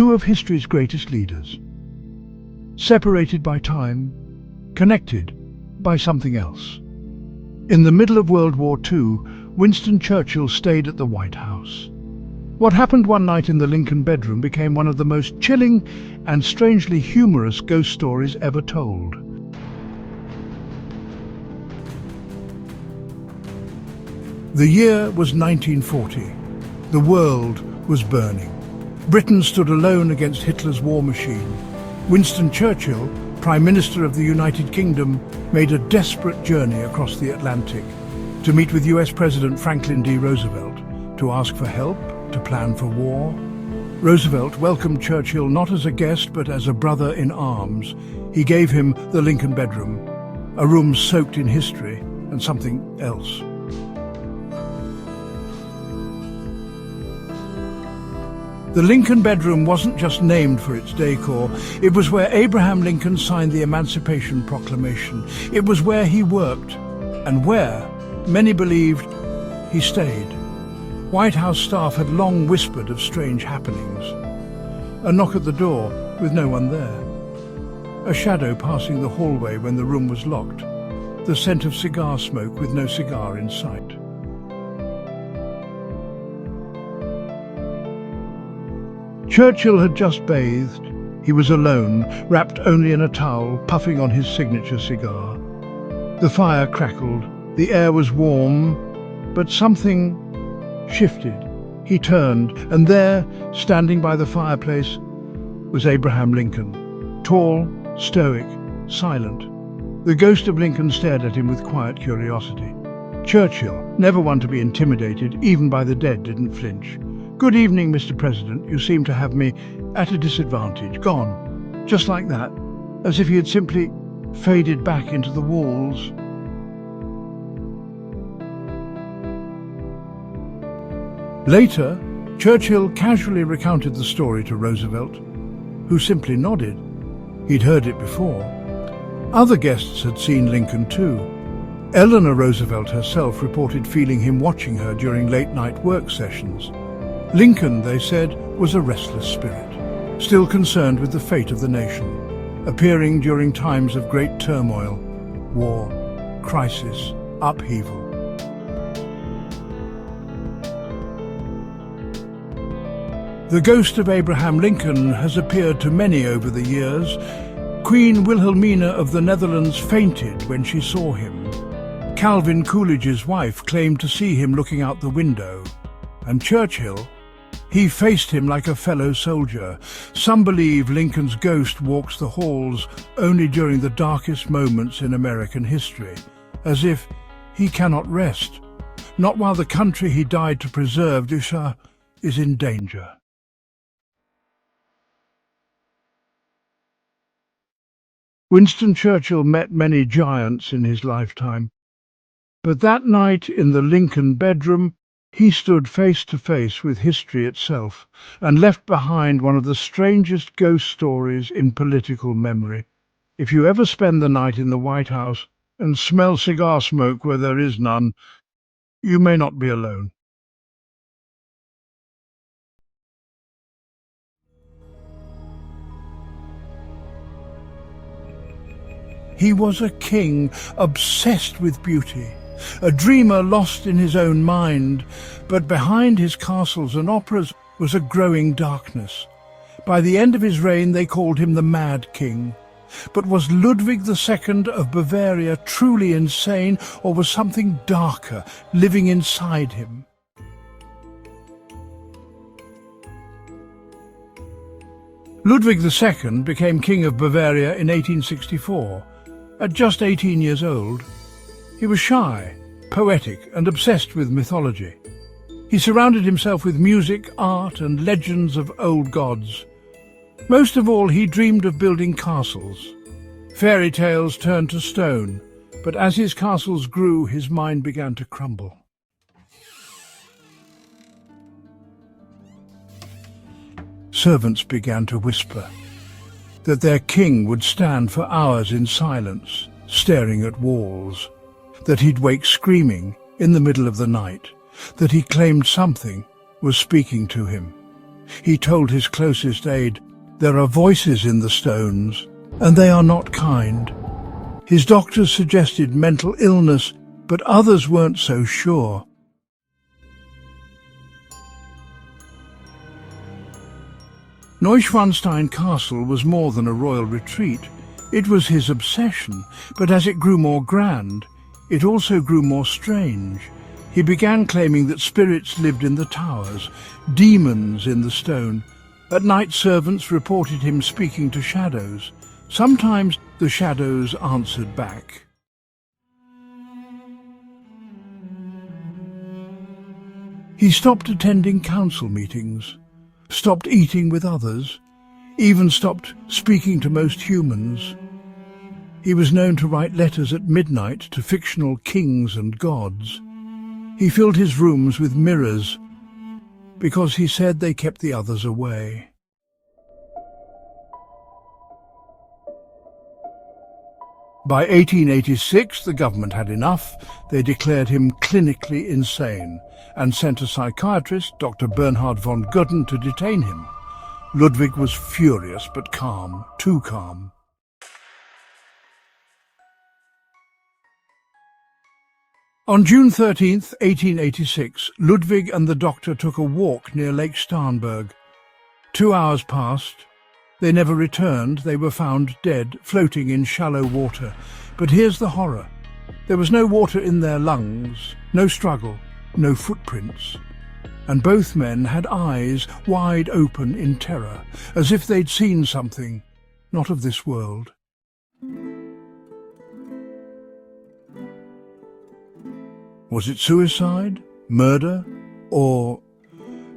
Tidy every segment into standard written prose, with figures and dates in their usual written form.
Two of history's greatest leaders, separated by time, connected by something else. In the middle of World War II, Winston Churchill stayed at the White House. What happened one night in the Lincoln bedroom became one of the most chilling and strangely humorous ghost stories ever told. The year was 1940. The world was burning. Britain stood alone against Hitler's war machine. Winston Churchill, Prime Minister of the United Kingdom, made a desperate journey across the Atlantic to meet with US President Franklin D. Roosevelt to ask for help, to plan for war. Roosevelt welcomed Churchill not as a guest but as a brother in arms. He gave him the Lincoln bedroom, a room soaked in history and something else. The Lincoln bedroom wasn't just named for its decor. It was where Abraham Lincoln signed the Emancipation Proclamation. It was where he worked, and where, many believed, he stayed. White House staff had long whispered of strange happenings. A knock at the door with no one there. A shadow passing the hallway when the room was locked. The scent of cigar smoke with no cigar in sight. Churchill had just bathed. He was alone, wrapped only in a towel, puffing on his signature cigar. The fire crackled. The air was warm, but something shifted. He turned, and there, standing by the fireplace, was Abraham Lincoln. Tall, stoic, silent. The ghost of Lincoln stared at him with quiet curiosity. Churchill, never one to be intimidated, even by the dead, didn't flinch. "Good evening, Mr. President. You seem to have me at a disadvantage." Gone. Just like that, as if he had simply faded back into the walls. Later, Churchill casually recounted the story to Roosevelt, who simply nodded. He'd heard it before. Other guests had seen Lincoln too. Eleanor Roosevelt herself reported feeling him watching her during late-night work sessions. Lincoln, they said, was a restless spirit, still concerned with the fate of the nation, appearing during times of great turmoil, war, crisis, upheaval. The ghost of Abraham Lincoln has appeared to many over the years. Queen Wilhelmina of the Netherlands fainted when she saw him. Calvin Coolidge's wife claimed to see him looking out the window. And Churchill, he faced him like a fellow soldier. Some believe Lincoln's ghost walks the halls only during the darkest moments in American history, as if he cannot rest, not while the country he died to preserve, is in danger. Winston Churchill met many giants in his lifetime, but that night in the Lincoln bedroom, he stood face to face with history itself and left behind one of the strangest ghost stories in political memory. If you ever spend the night in the White House and smell cigar smoke where there is none, you may not be alone. He was a king obsessed with beauty, a dreamer lost in his own mind, but behind his castles and operas was a growing darkness. By the end of his reign they called him the Mad King. But was Ludwig II of Bavaria truly insane, or was something darker living inside him? Ludwig II became King of Bavaria in 1864. At just 18 years old, he was shy, poetic, and obsessed with mythology. He surrounded himself with music, art, and legends of old gods. Most of all, he dreamed of building castles. Fairy tales turned to stone, but as his castles grew, his mind began to crumble. Servants began to whisper that their king would stand for hours in silence, staring at walls, that he'd wake screaming in the middle of the night, that he claimed something was speaking to him. He told his closest aide, "There are voices in the stones, and they are not kind." His doctors suggested mental illness, but others weren't so sure. Neuschwanstein Castle was more than a royal retreat. It was his obsession, but as it grew more grand, it also grew more strange. He began claiming that spirits lived in the towers, demons in the stone. At night, servants reported him speaking to shadows. Sometimes the shadows answered back. He stopped attending council meetings, stopped eating with others, even stopped speaking to most humans. He was known to write letters at midnight to fictional kings and gods. He filled his rooms with mirrors because he said they kept the others away. By 1886, the government had enough. They declared him clinically insane and sent a psychiatrist, Dr. Bernhard von Gotten, to detain him. Ludwig was furious but calm, too calm. On June 13th, 1886, Ludwig and the doctor took a walk near Lake Starnberg. 2 hours passed. They never returned. They were found dead, floating in shallow water. But here's the horror. There was no water in their lungs, no struggle, no footprints. And both men had eyes wide open in terror, as if they'd seen something not of this world. Was it suicide, murder, or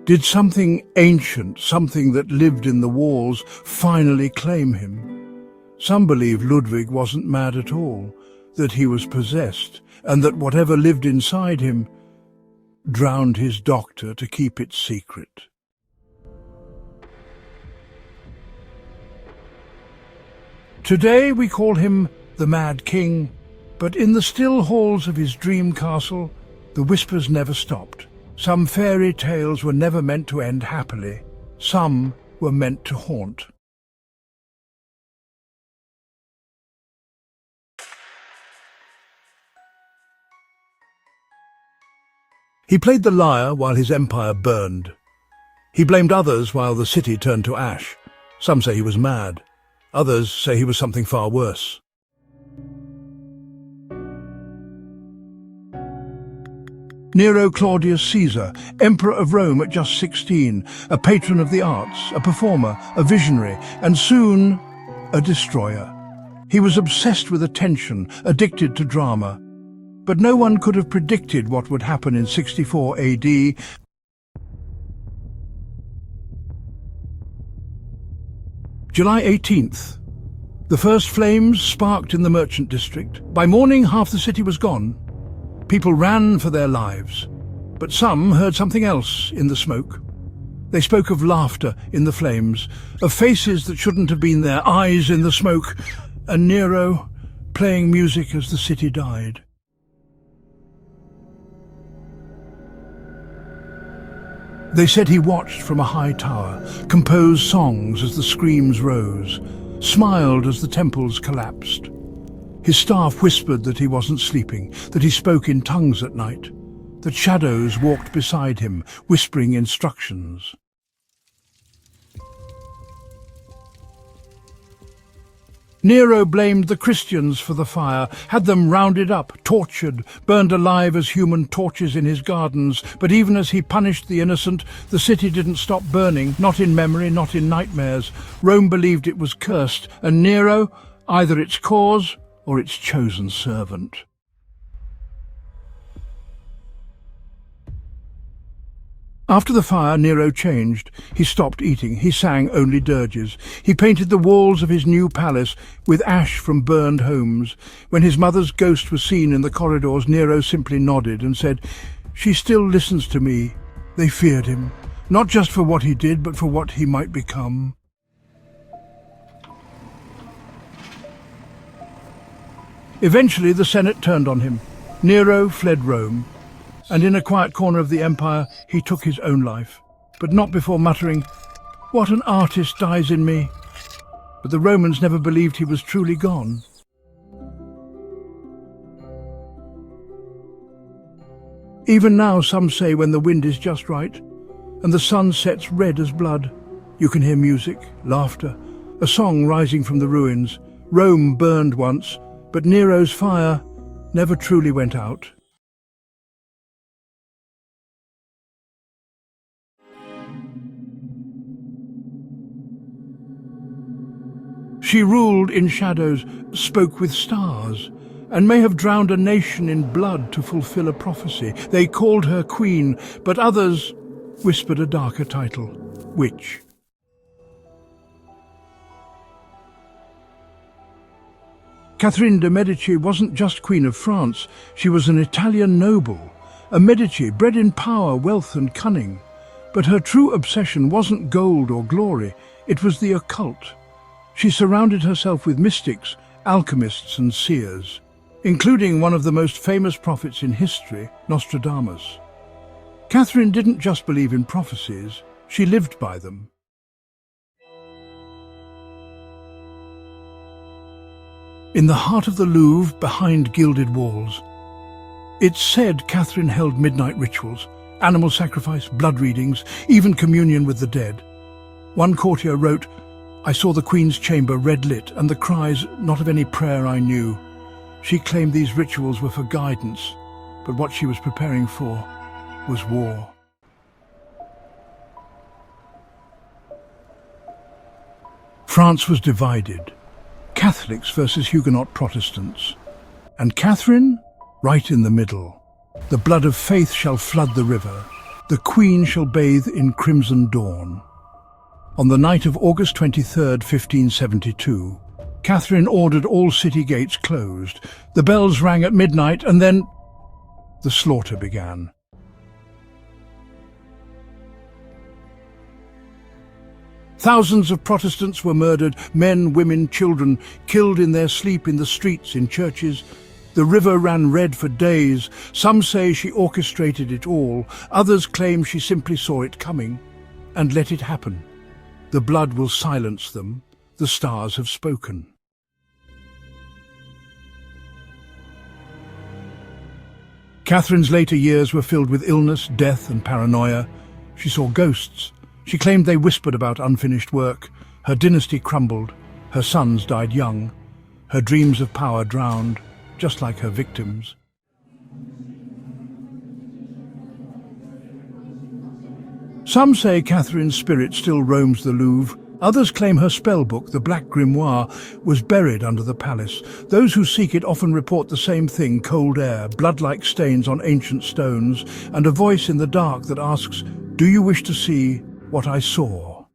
did something ancient, something that lived in the walls, finally claim him? Some believe Ludwig wasn't mad at all, that he was possessed, and that whatever lived inside him drowned his doctor to keep it secret. Today we call him the Mad King, but in the still halls of his dream castle, the whispers never stopped. Some fairy tales were never meant to end happily. Some were meant to haunt. He played the lyre while his empire burned. He blamed others while the city turned to ash. Some say he was mad. Others say he was something far worse. Nero Claudius Caesar, Emperor of Rome at just 16, a patron of the arts, a performer, a visionary, and soon a destroyer. He was obsessed with attention, addicted to drama. But no one could have predicted what would happen in 64 AD. July 18th. The first flames sparked in the merchant district. By morning, half the city was gone. People ran for their lives, but some heard something else in the smoke. They spoke of laughter in the flames, of faces that shouldn't have been there, eyes in the smoke, and Nero playing music as the city died. They said he watched from a high tower, composed songs as the screams rose, smiled as the temples collapsed. His staff whispered that he wasn't sleeping, that he spoke in tongues at night, that shadows walked beside him, whispering instructions. Nero blamed the Christians for the fire, had them rounded up, tortured, burned alive as human torches in his gardens. But even as he punished the innocent, the city didn't stop burning, not in memory, not in nightmares. Rome believed it was cursed, and Nero, either its cause or its chosen servant. After the fire, Nero changed. He stopped eating. He sang only dirges. He painted the walls of his new palace with ash from burned homes. When his mother's ghost was seen in the corridors, Nero simply nodded and said, "She still listens to me." They feared him, not just for what he did, but for what he might become. Eventually, the Senate turned on him. Nero fled Rome, and in a quiet corner of the empire, he took his own life. but not before muttering, "What an artist dies in me." But the Romans never believed he was truly gone. Even now, some say when the wind is just right and the sun sets red as blood, you can hear music, laughter, a song rising from the ruins. Rome burned once, but Nero's fire never truly went out. She ruled in shadows, spoke with stars, and may have drowned a nation in blood to fulfill a prophecy. They called her queen, but others whispered a darker title, witch. Catherine de' Medici wasn't just Queen of France, she was an Italian noble, a Medici bred in power, wealth and cunning. But her true obsession wasn't gold or glory, it was the occult. She surrounded herself with mystics, alchemists and seers, including one of the most famous prophets in history, Nostradamus. Catherine didn't just believe in prophecies, she lived by them. In the heart of the Louvre, behind gilded walls, it's said Catherine held midnight rituals, animal sacrifice, blood readings, even communion with the dead. One courtier wrote, "I saw the Queen's chamber red lit and the cries not of any prayer I knew." She claimed these rituals were for guidance, but what she was preparing for was war. France was divided, Catholics versus Huguenot Protestants, and Catherine right in the middle. The blood of faith shall flood the river, the Queen shall bathe in crimson dawn. On the night of August 23rd, 1572, Catherine ordered all city gates closed. The bells rang at midnight and then the slaughter began. Thousands of Protestants were murdered, men, women, children, killed in their sleep in the streets, in churches. The river ran red for days. Some say she orchestrated it all. Others claim she simply saw it coming and let it happen. The blood will silence them. The stars have spoken. Catherine's later years were filled with illness, death and paranoia. She saw ghosts. She claimed they whispered about unfinished work. Her dynasty crumbled. Her sons died young. Her dreams of power drowned, just like her victims. Some say Catherine's spirit still roams the Louvre. Others claim her spellbook, the Black Grimoire, was buried under the palace. Those who seek it often report the same thing: cold air, blood-like stains on ancient stones, and a voice in the dark that asks, "Do you wish to see what I saw?"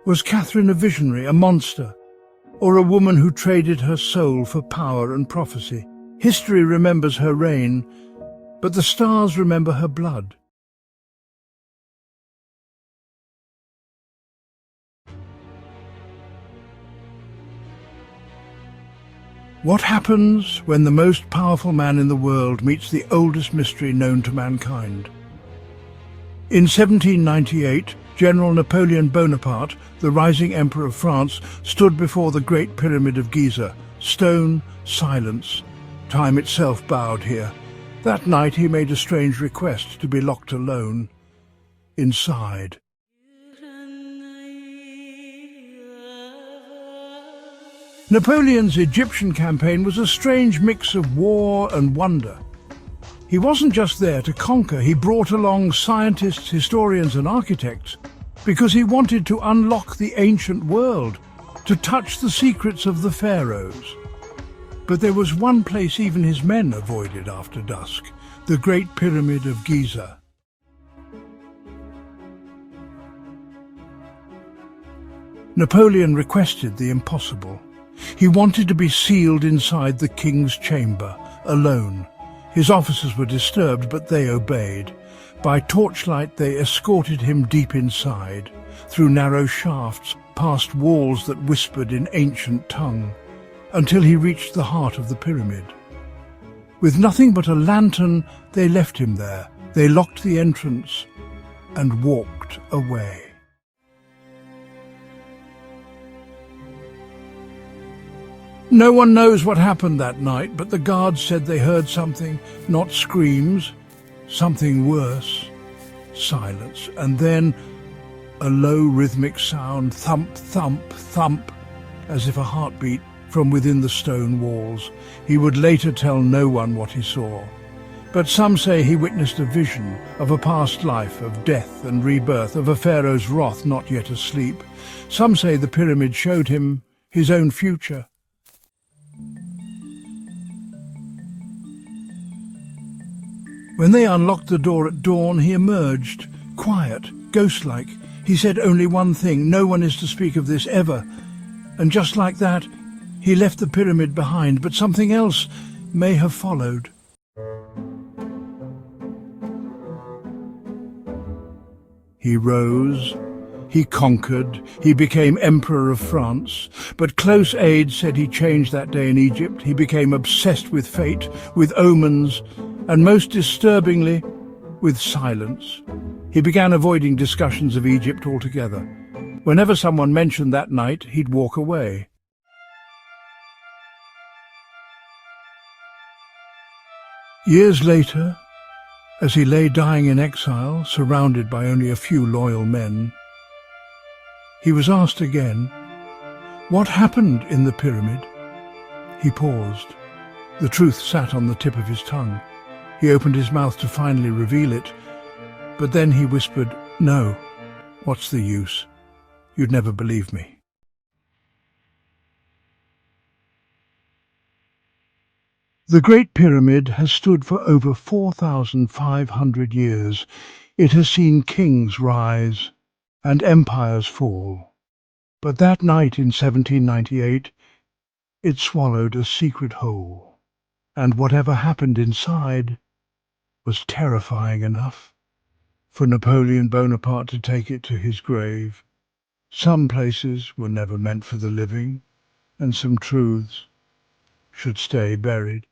Was Catherine a visionary, a monster, or a woman who traded her soul for power and prophecy? History remembers her reign, but the stars remember her blood. What happens when the most powerful man in the world meets the oldest mystery known to mankind? In 1798, General Napoleon Bonaparte, the rising Emperor of France, stood before the Great Pyramid of Giza. Stone, silence. Time itself bowed here. That night he made a strange request to be locked alone inside. Napoleon's Egyptian campaign was a strange mix of war and wonder. He wasn't just there to conquer, he brought along scientists, historians and architects because he wanted to unlock the ancient world, to touch the secrets of the pharaohs. But there was one place even his men avoided after dusk: the Great Pyramid of Giza. Napoleon requested the impossible. He wanted to be sealed inside the king's chamber, alone. His officers were disturbed, but they obeyed. By torchlight they escorted him deep inside, through narrow shafts, past walls that whispered in ancient tongue, until he reached the heart of the pyramid. With nothing but a lantern, they left him there. They locked the entrance and walked away. No one knows what happened that night, but the guards said they heard something, not screams, something worse. Silence, and then a low rhythmic sound, thump, thump, thump, as if a heartbeat from within the stone walls. He would later tell no one what he saw. But some say he witnessed a vision of a past life, of death and rebirth, of a pharaoh's wrath not yet asleep. Some say the pyramid showed him his own future. When they unlocked the door at dawn, he emerged, quiet, ghost-like. He said only one thing: no one is to speak of this ever. And just like that, he left the pyramid behind, but something else may have followed. He rose, he conquered, he became Emperor of France. But close aides said he changed that day in Egypt. He became obsessed with fate, with omens, and most disturbingly, with silence. He began avoiding discussions of Egypt altogether. Whenever someone mentioned that night, he'd walk away. Years later, as he lay dying in exile, surrounded by only a few loyal men, he was asked again, what happened in the pyramid? He paused. The truth sat on the tip of his tongue. He opened his mouth to finally reveal it, but then he whispered, no, what's the use? You'd never believe me. The Great Pyramid has stood for over 4,500 years. It has seen kings rise and empires fall. But that night in 1798, it swallowed a secret whole. And whatever happened inside was terrifying enough for Napoleon Bonaparte to take it to his grave. Some places were never meant for the living, and some truths should stay buried.